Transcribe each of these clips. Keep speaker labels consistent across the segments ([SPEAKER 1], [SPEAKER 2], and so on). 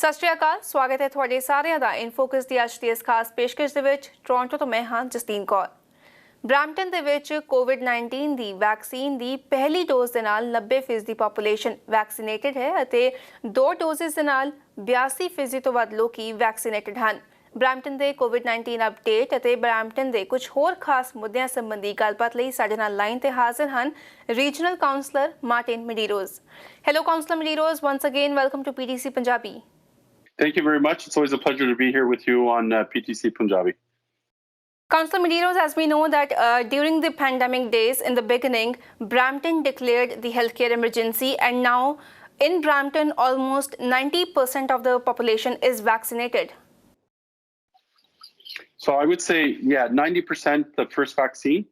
[SPEAKER 1] ਸਤਿ ਸ਼੍ਰੀ ਅਕਾਲ, ਸਵਾਗਤ ਹੈ ਤੁਹਾਡੇ ਸਾਰਿਆਂ ਦਾ ਇਨਫੋਕਸ ਦੀ ਅੱਜ ਦੀ ਇਸ ਖਾਸ ਪੇਸ਼ਕਸ਼ ਦੇ ਵਿੱਚ। ਟੋਰਾਂਟੋ ਤੋਂ ਮੈਂ ਹਾਂ ਜਸਦੀਨ ਕੌਰ। ਬ੍ਰੈਂਪਟਨ ਦੇ ਵਿੱਚ ਕੋਵਿਡ-19 ਦੀ ਵੈਕਸੀਨ ਦੀ ਪਹਿਲੀ ਡੋਜ਼ ਦੇ ਨਾਲ 90% ਦੀ ਪੋਪੂਲੇਸ਼ਨ ਵੈਕਸੀਨੇਟਡ ਹੈ ਅਤੇ 2 ਡੋਜ਼ਸ ਦੇ ਨਾਲ 82% ਤੋਂ ਵੱਧ ਲੋਕੀ ਵੈਕਸੀਨੇਟਡ ਹਨ। ਬ੍ਰੈਂਪਟਨ ਦੇ ਕੋਵਿਡ-19 ਅਪਡੇਟ ਅਤੇ ਬ੍ਰੈਂਪਟਨ ਦੇ ਕੁਝ ਹੋਰ ਖਾਸ ਮੁੱਦਿਆਂ ਸੰਬੰਧੀ ਗੱਲਬਾਤ ਲਈ ਸਾਡੇ ਨਾਲ ਲਾਈਨ ਤੇ ਹਾਜ਼ਰ ਹਨ regional councillor Martin Medeiros. Hello councillor Medeiros, once again welcome to PTC Punjabi.
[SPEAKER 2] Thank you very much. It's always a pleasure to be here with you on PTC Punjabi.
[SPEAKER 1] Councillor Medeiros, as we know that during the pandemic days in the beginning, Brampton declared the healthcare emergency, and now in Brampton almost 90% of the population is vaccinated.
[SPEAKER 2] So I would say, 90% the first vaccine,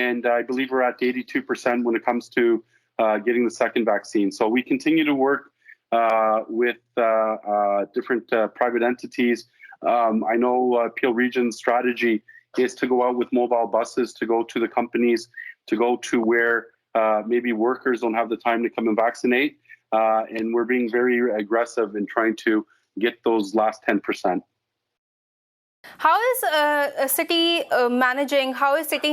[SPEAKER 2] and I believe we're at 82% when it comes to getting the second vaccine. So we continue to work with different private entities. I know Peel Region's strategy is to go out with mobile buses, to go to the companies, to go to where maybe workers don't have the time to come and vaccinate. And we're being very aggressive in trying to get those last 10%.
[SPEAKER 1] How is city managing, how is city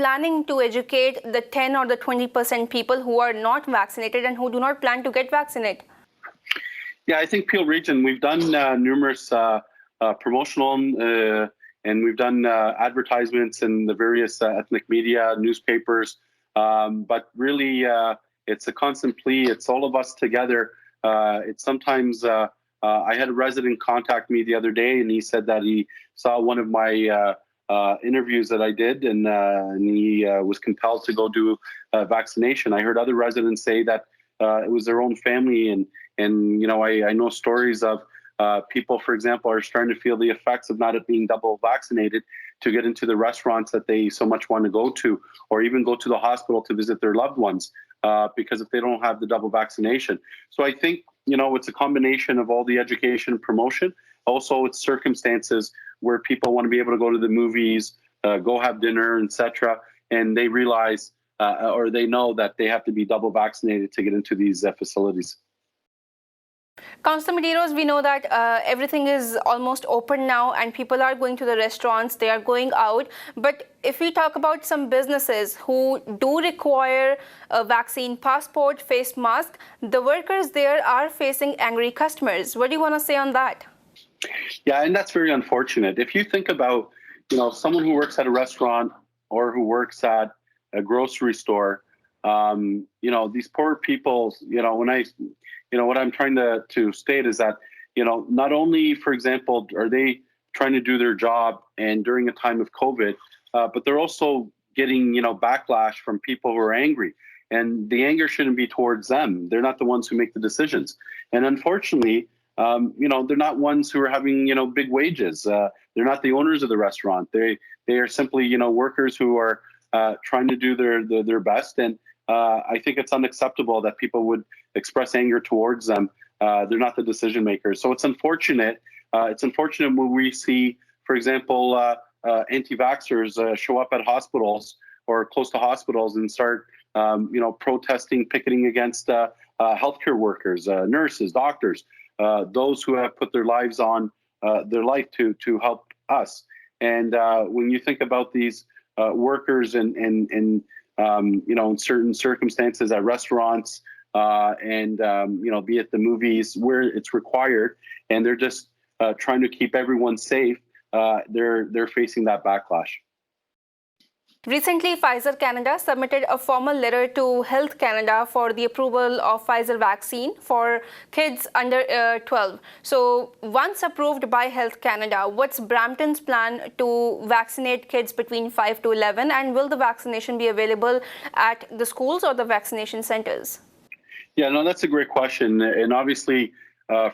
[SPEAKER 1] planning to educate the 10 or the 20% people who are not vaccinated and who do not plan to get vaccinated?
[SPEAKER 2] Yeah, I think Peel Region, we've done numerous promotional and we've done advertisements in the various ethnic media, newspapers. But really, it's a constant plea. It's all of us together. It's sometimes, I had a resident contact me the other day, and he said that he saw one of my interviews that I did, and he was compelled to go do vaccination. I heard other residents say that it was their own family, and you know, I know stories of people, for example, are starting to feel the effects of not being double vaccinated to get into the restaurants that they so much want to go to, or even go to the hospital to visit their loved ones, because if they don't have the double vaccination. So I think, you know, it's a combination of all the education and promotion. Also, it's circumstances where people want to be able to go to the movies, go have dinner, etc., and they realize or they know that they have to be double vaccinated to get into these facilities.
[SPEAKER 1] Councillor Medeiros, we know that everything is almost open now and people are going to the restaurants, they are going out. But if we talk about some businesses who do require a vaccine passport, face mask, the workers there are facing angry customers. What do you want to say on that?
[SPEAKER 2] Yeah, and that's very unfortunate. If you think about, you know, someone who works at a restaurant or who works at a grocery store, you know, these poor people, you know, what I'm trying to state is that, you know, not only, for example, are they trying to do their job and during a time of COVID, but they're also getting, you know, backlash from people who are angry. And the anger shouldn't be towards them. They're not the ones who make the decisions. And unfortunately, you know, they're not ones who are having, you know, big wages. They're not the owners of the restaurant. They are simply, you know, workers who are trying to do their best. And I think it's unacceptable that people would express anger towards them. They're not the decision makers. So it's unfortunate. It's unfortunate when we see, for example, anti-vaxxers show up at hospitals or close to hospitals and start, you know, protesting, picketing against healthcare workers, nurses, doctors, those who have put their lives on their life to help us. And when you think about these workers and you know, in certain circumstances at restaurants and, you know, be it the movies where it's required, and they're just trying to keep everyone safe, they're facing that backlash.
[SPEAKER 1] Recently, Pfizer Canada submitted a formal letter to Health Canada for the approval of Pfizer vaccine for kids under 12. So once approved by Health Canada, what's Brampton's plan to vaccinate kids between 5 to 11, and will the vaccination be available at the schools or the vaccination centers?
[SPEAKER 2] Yeah, no, that's a great question. And obviously,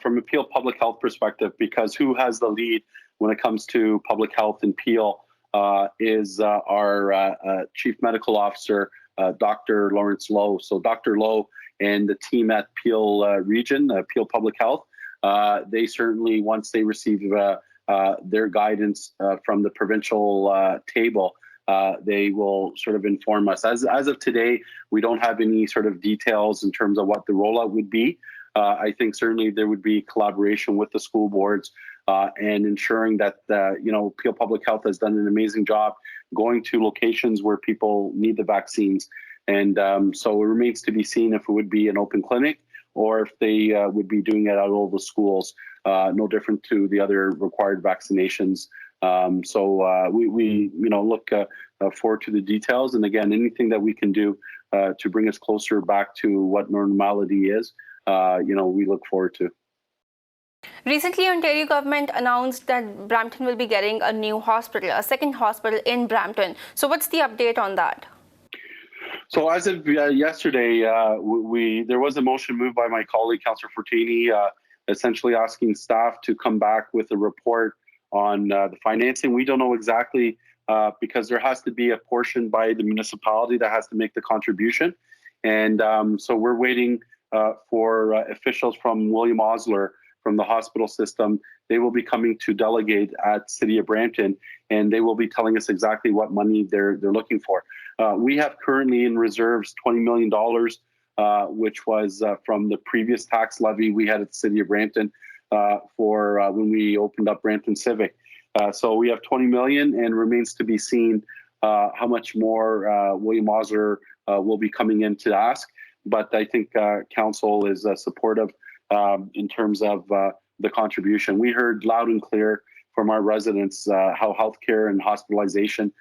[SPEAKER 2] from a Peel public health perspective, because who has the lead when it comes to public health in Peel is our Chief Medical Officer, Dr. Lawrence Lowe. So Dr. Lowe and the team at Peel Region, Peel Public Health, they certainly, once they receive their guidance from the provincial table, they will sort of inform us. As of today, we don't have any sort of details in terms of what the rollout would be. I think certainly there would be collaboration with the school boards and ensuring that, Peel Public Health has done an amazing job going to locations where people need the vaccines. And so it remains to be seen if it would be an open clinic or if they would be doing it at all the schools, no different to the other required vaccinations. So we look forward to the details. And again, anything that we can do to bring us closer back to what normality is, we look forward to.
[SPEAKER 1] Recently, Ontario government announced that Brampton will be getting a new hospital, a second hospital in Brampton. So what's the update on that?
[SPEAKER 2] So as of yesterday, there was a motion moved by my colleague, Councillor Fortini, essentially asking staff to come back with a report on the financing. We don't know exactly because there has to be a portion by the municipality that has to make the contribution. And so we're waiting for officials from William Osler from the hospital system. They will be coming to delegate at City of Brampton, and they will be telling us exactly what money they're looking for. We have currently in reserves $20 million, which was from the previous tax levy we had at the City of Brampton for when we opened up Brampton Civic. So we have $20 million, and remains to be seen how much more William Osler will be coming in to ask. But I think council is supportive in terms of the contribution. We heard loud and clear from our residents how healthcare and hospitalization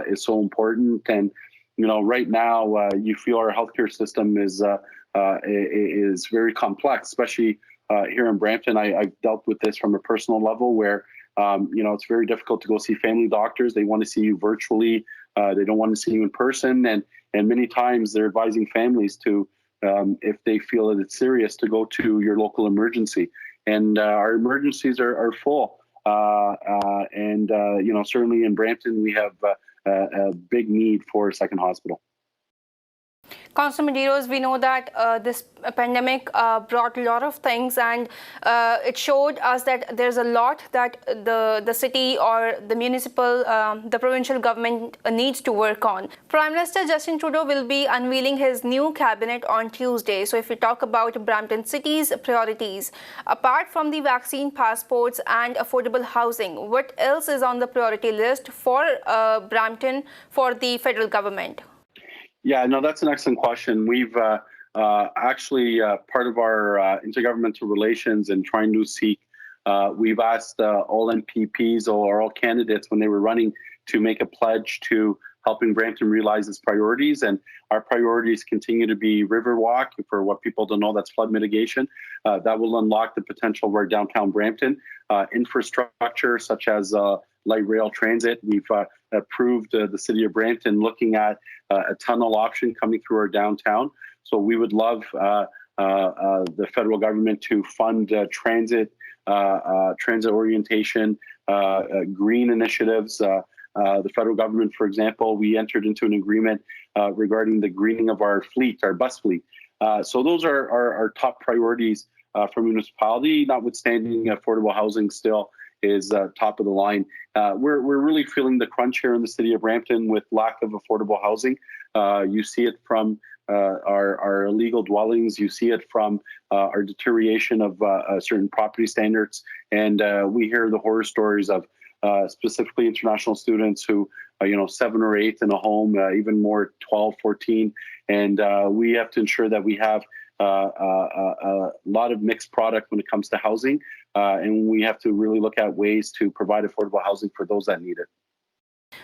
[SPEAKER 2] is so important. And right now you feel our healthcare system is very complex, especially here in Brampton. I've dealt with this from a personal level where it's very difficult to go see family doctors. They want to see you virtually. They don't want to see you in person. And many times they're advising families to, if they feel that it's serious, to go to your local emergency. And our emergencies are full. And certainly in Brampton, we have a big need for a second hospital.
[SPEAKER 1] Councillor Medeiros, we know that this pandemic brought a lot of things, and it showed us that there's a lot that the city or the municipal, the provincial government needs to work on. Prime Minister Justin Trudeau will be unveiling his new cabinet on Tuesday. So if we talk about Brampton City's priorities, apart from the vaccine passports and affordable housing, what else is on the priority list for Brampton for the federal government?
[SPEAKER 2] Yeah, no, that's an excellent question. We've actually, part of our intergovernmental relations and trying to seek, we've asked all MPPs or all candidates when they were running to make a pledge to helping Brampton realize its priorities. And our priorities continue to be Riverwalk. For what people don't know, that's flood mitigation. That will unlock the potential of our downtown Brampton. Infrastructure such as light rail transit. We've approved the City of Brampton looking at a tunnel option coming through our downtown. So we would love the federal government to fund transit orientation, green initiatives. The federal government, for example, we entered into an agreement regarding the greening of our fleet, our bus fleet. So those are our top priorities for municipality, notwithstanding affordable housing still is top of the line. We're really feeling the crunch here in the City of Brampton with lack of affordable housing. You see it from our illegal dwellings. You see it from our deterioration of certain property standards. And we hear the horror stories of specifically international students who, 7 or 8 in a home, even more 12, 14. And we have to ensure that we have a lot of mixed product when it comes to housing. And we have to really look at ways to provide affordable housing for those that need it.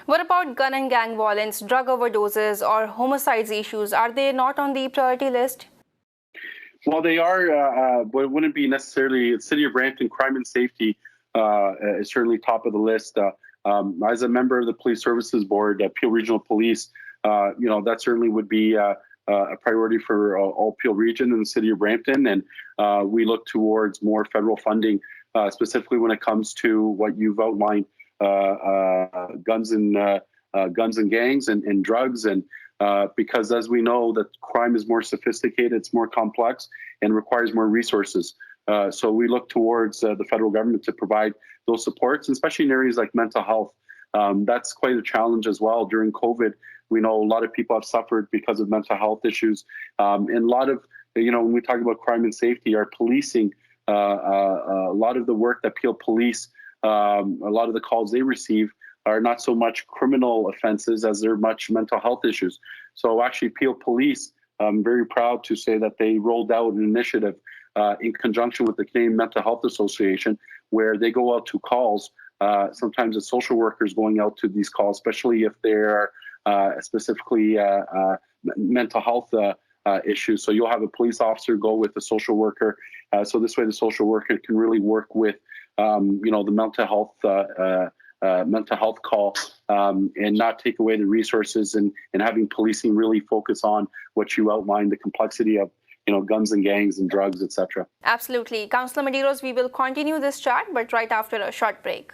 [SPEAKER 1] What about gun and gang violence, drug overdoses, or homicides issues? Are they not on the priority list?
[SPEAKER 2] Well, they are, but it wouldn't be necessarily. City of Brampton crime and safety is certainly top of the list. As a member of the Police Services Board, Peel Regional Police, that certainly would be a priority for all Peel Region and the City of Brampton. And we look towards more federal funding, specifically when it comes to what you've outlined, guns and gangs and drugs. And because as we know that crime is more sophisticated, it's more complex and requires more resources. So we look towards the federal government to provide those supports, especially in areas like mental health. That's quite a challenge as well. During COVID, we know a lot of people have suffered because of mental health issues. And a lot of when we talk about crime and safety, are policing a lot of the work that Peel Police, a lot of the calls they receive are not so much criminal offenses as they're much mental health issues. So actually Peel Police, I'm very proud to say that they rolled out an initiative in conjunction with the Canadian Mental Health Association, where they go out to calls. Sometimes it's social workers going out to these calls, especially if they're specifically mental health issues. So you'll have a police officer go with a social worker. So this way the social worker can really work with, the mental health call and not take away the resources, and having policing really focus on what you outlined, the complexity of guns and gangs and drugs, etc.
[SPEAKER 1] Absolutely. Councillor Medeiros, we will continue this chat, but right after a short break.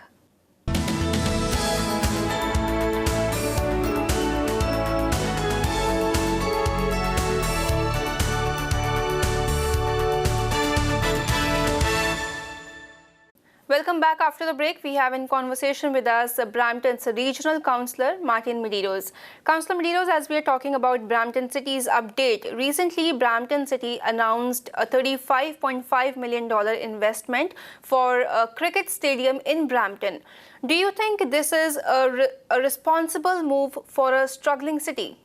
[SPEAKER 1] Welcome back after the break. We have in conversation with us Brampton's regional councillor, Martin Medeiros. Councillor Medeiros, as we are talking about Brampton City's update, recently Brampton City announced a $35.5 million investment for a cricket stadium in Brampton. Do you think this is a responsible move for a struggling city?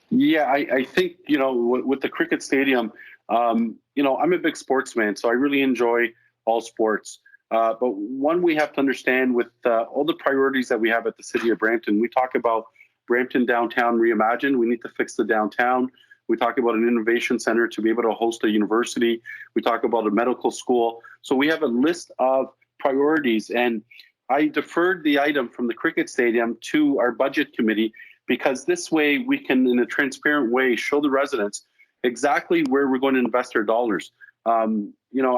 [SPEAKER 2] Yeah, I think, with the cricket stadium, I'm a big sportsman, so I really enjoy all sports. But one, we have to understand with all the priorities that we have at the City of Brampton, we talk about Brampton Downtown Reimagined. We need to fix the downtown. We talk about an innovation center to be able to host a university. We talk about a medical school. So we have a list of priorities. And I deferred the item from the cricket stadium to our budget committee, because this way we can, in a transparent way, show the residents exactly where we're going to invest our dollars.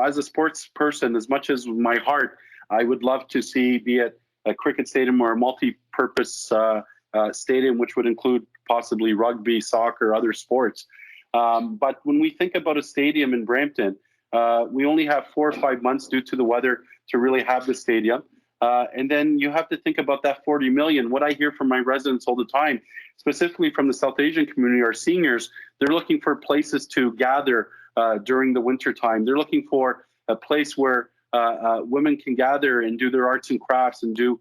[SPEAKER 2] As a sports person, as much as my heart, I would love to see, be it a cricket stadium or a multi-purpose stadium, which would include possibly rugby, soccer, other sports. But when we think about a stadium in Brampton, we only have 4 or 5 months due to the weather to really have the stadium. And then you have to think about that 40 million. What I hear from my residents all the time, specifically from the South Asian community, our seniors, they're looking for places to gather during the winter time. They're looking for a place where women can gather and do their arts and crafts and do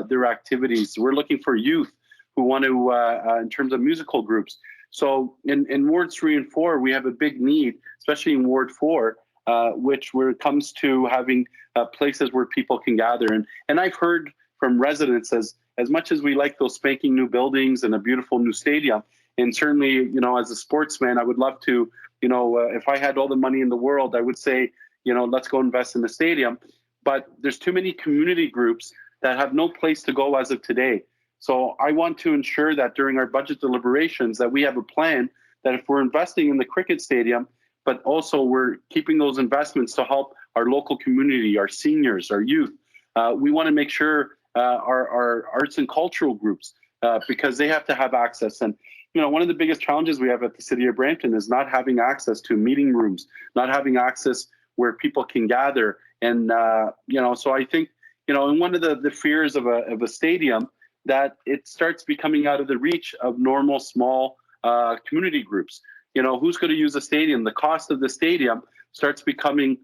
[SPEAKER 2] their activities. We're looking for youth who want to, in terms of musical groups. So in Wards 3 and 4, we have a big need, especially in Ward 4, where it comes to having places where people can gather. And I've heard from residents, as much as we like those spanking new buildings and a beautiful new stadium, and certainly, as a sportsman, I would love to, if I had all the money in the world, I would say, let's go invest in the stadium. But there's too many community groups that have no place to go as of today. So I want to ensure that during our budget deliberations that we have a plan that if we're investing in the cricket stadium, but also we're keeping those investments to help our local community, our seniors, our youth. We want to make sure our arts and cultural groups, because they have to have access. And one of the biggest challenges we have at the City of Brampton is not having access to meeting rooms, not having access where people can gather. And, so I think, and one of the fears of a stadium, that it starts becoming out of the reach of normal, small community groups. Who's going to use a stadium? The cost of the stadium starts becoming,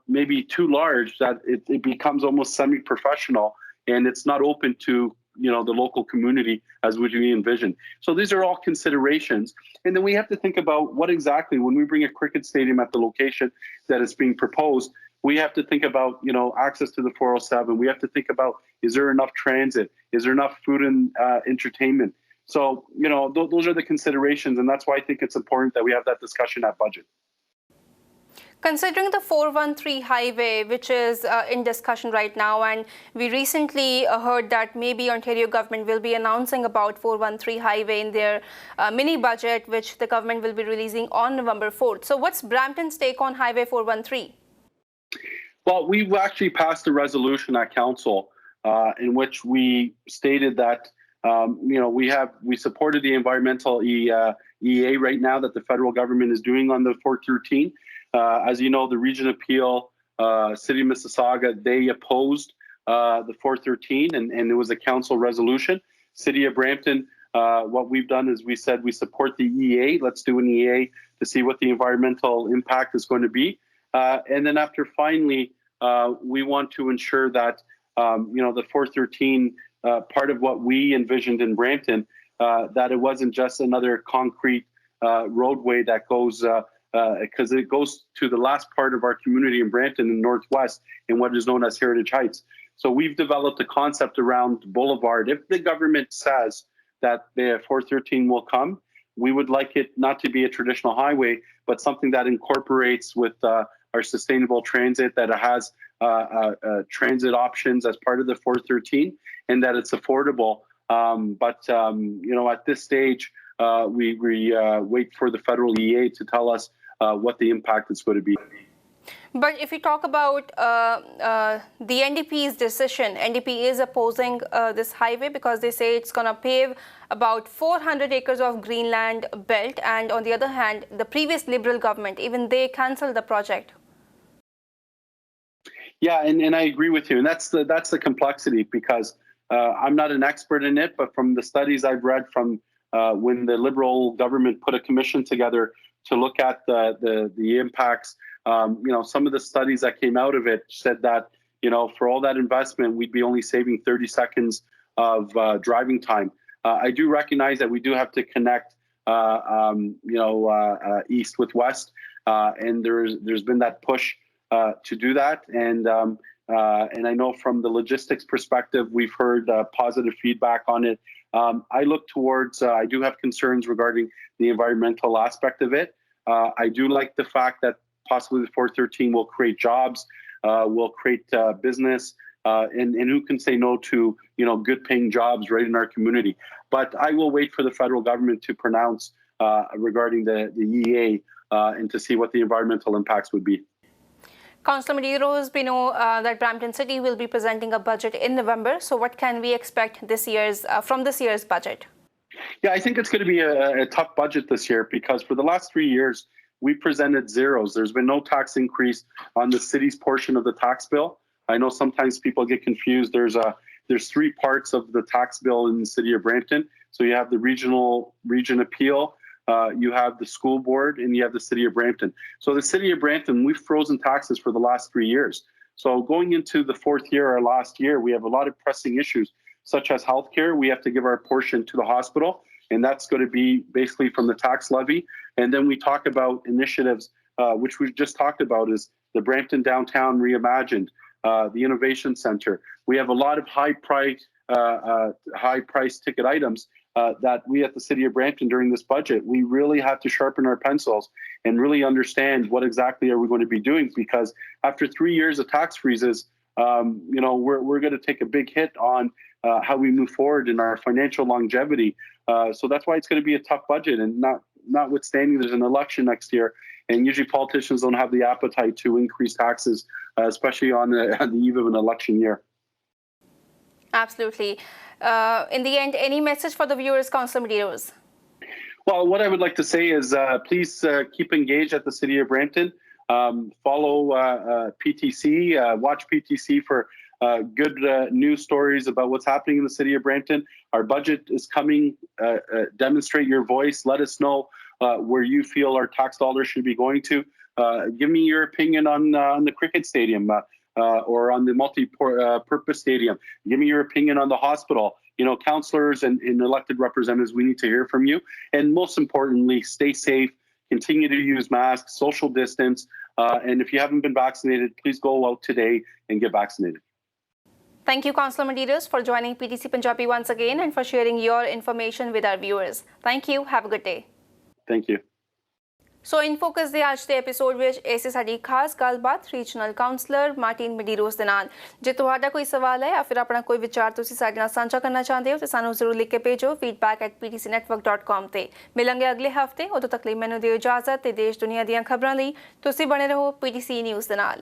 [SPEAKER 2] maybe too large, that it becomes almost semi-professional, and it's not open to the local community as would you envision. So these are all considerations. And then we have to think about what exactly, when we bring a cricket stadium at the location that is being proposed, we have to think about, access to the 407. We have to think about, is there enough transit? Is there enough food and entertainment? So, those are the considerations. And that's why I think it's important that we have that discussion at budget.
[SPEAKER 1] Considering the 413 highway, which is in discussion right now, and we recently heard that maybe Ontario government will be announcing about 413 highway in their mini budget, which the government will be releasing on November 4th. So what's Brampton's take on Highway 413?
[SPEAKER 2] Well, we've actually passed a resolution at Council in which we stated that, we supported the environmental EA right now that the federal government is doing on the 413. As you know, the Region of Peel, City of Mississauga, they opposed the 413, and it was a council resolution. City of Brampton what we've done is we said we support the EA. Let's do an EA to see what the environmental impact is going to be. And then after finally, we want to ensure that, the 413, part of what we envisioned in Brampton, that it wasn't just another concrete roadway that goes, because it goes to the last part of our community in Brampton in Northwest in what is known as Heritage Heights. So we've developed a concept around Boulevard. If the government says that the 413 will come, we would like it not to be a traditional highway, but something that incorporates with our sustainable transit, that it has transit options as part of the 413, and that it's affordable. But at this stage, we wait for the federal EA to tell us what the impact is going to be.
[SPEAKER 1] But if you talk about the NDP's decision, NDP is opposing this highway because they say it's going to pave about 400 acres of Greenland belt, and on the other hand, the previous Liberal government, even they cancelled the project.
[SPEAKER 2] Yeah, and I agree with you, and that's the complexity, because I'm not an expert in it, but from the studies I've read from when the Liberal government put a commission together to look at the impacts, some of the studies that came out of it said that, for all that investment, we'd be only saving 30 seconds of driving time. I do recognize that we do have to connect, east with west, and there's been that push to do that. And I know from the logistics perspective, we've heard positive feedback on it. I look towards, I do have concerns regarding the environmental aspect of it. I do like the fact that possibly the 413 will create jobs, will create business, and who can say no to, good paying jobs right in our community. But I will wait for the federal government to pronounce regarding the EA and to see what the environmental impacts would be.
[SPEAKER 1] Councillor Medeiros, we know that Brampton City will be presenting a budget in November. So what can we expect from this year's budget?
[SPEAKER 2] Yeah, I think it's going to be a tough budget this year, because for the last 3 years, we presented zeros. There's been no tax increase on the city's portion of the tax bill. I know sometimes people get confused. There's 3 parts of the tax bill in the city of Brampton. So you have the region appeal, you have the school board, and you have the city of Brampton. So the city of Brampton, we've frozen taxes for the last 3 years. So going into the 4th year or last year, we have a lot of pressing issues, such as healthcare. We have to give our portion to the hospital, and that's going to be basically from the tax levy. And then we talk about initiatives, which we've just talked about, is the Brampton Downtown Reimagined, the Innovation Center. We have a lot of high price ticket items that we at the City of Brampton during this budget, we really have to sharpen our pencils and really understand what exactly are we going to be doing, because after 3 years of tax freezes, we're going to take a big hit on how we move forward in our financial longevity. So that's why it's going to be a tough budget, and notwithstanding there's an election next year, and usually politicians don't have the appetite to increase taxes, especially on the eve of an election year.
[SPEAKER 1] Absolutely. In the end, any message for the viewers, Councillor Medeiros?
[SPEAKER 2] Well, what I would like to say is please keep engaged at the City of Brampton. Follow PTC, watch PTC for good news stories about what's happening in the City of Brampton. Our budget is coming. Demonstrate your voice. Let us know where you feel our tax dollars should be going to. Give me your opinion on the cricket stadium or on the multi-purpose stadium. Give me your opinion on the hospital. Councillors and elected representatives, we need to hear from you. And most importantly, stay safe. Continue to use masks, social distance. And if you haven't been vaccinated, please go out today and get vaccinated.
[SPEAKER 1] Thank you, Councillor Medeiros, for joining PTC Punjabi once again and for sharing your information with our viewers. Thank you. Have a good day.
[SPEAKER 2] Thank you.
[SPEAKER 1] ਸੋ ਇਨਫੋਕਸ ਦੇ ਅੱਜ ਦੇ episode ਵਿੱਚ ਇਸੇ ਸਾਡੀ ਖਾਸ ਗੱਲਬਾਤ regional councillor Martin ਮੈਡੀਰੋਸ ਦੇ ਨਾਲ। ਜੇ ਤੁਹਾਡਾ ਕੋਈ ਸਵਾਲ ਹੈ ਜਾਂ ਫਿਰ ਆਪਣਾ ਕੋਈ ਵਿਚਾਰ ਤੁਸੀਂ ਸਾਡੇ ਨਾਲ ਸਾਂਝਾ ਕਰਨਾ ਚਾਹੁੰਦੇ ਹੋ ਤਾਂ ਸਾਨੂੰ ਜ਼ਰੂਰ ਲਿਖ ਕੇ ਭੇਜੋ feedback@ptcnetwork.com ਤੇ। ਮਿਲਾਂਗੇ ਅਗਲੇ ਹਫਤੇ। ਉਦੋਂ ਤੱਕ ਲਈ ਮੈਨੂੰ ਦਿਓ ਇਜਾਜ਼ਤ ਤੇ ਦੇਸ਼ ਦੁਨੀਆ ਦੀਆਂ ਖਬਰਾਂ ਲਈ ਤੁਸੀਂ ਬਣੇ ਰਹੋ PTC ਨਿਊਜ਼ ਦੇ ਨਾਲ।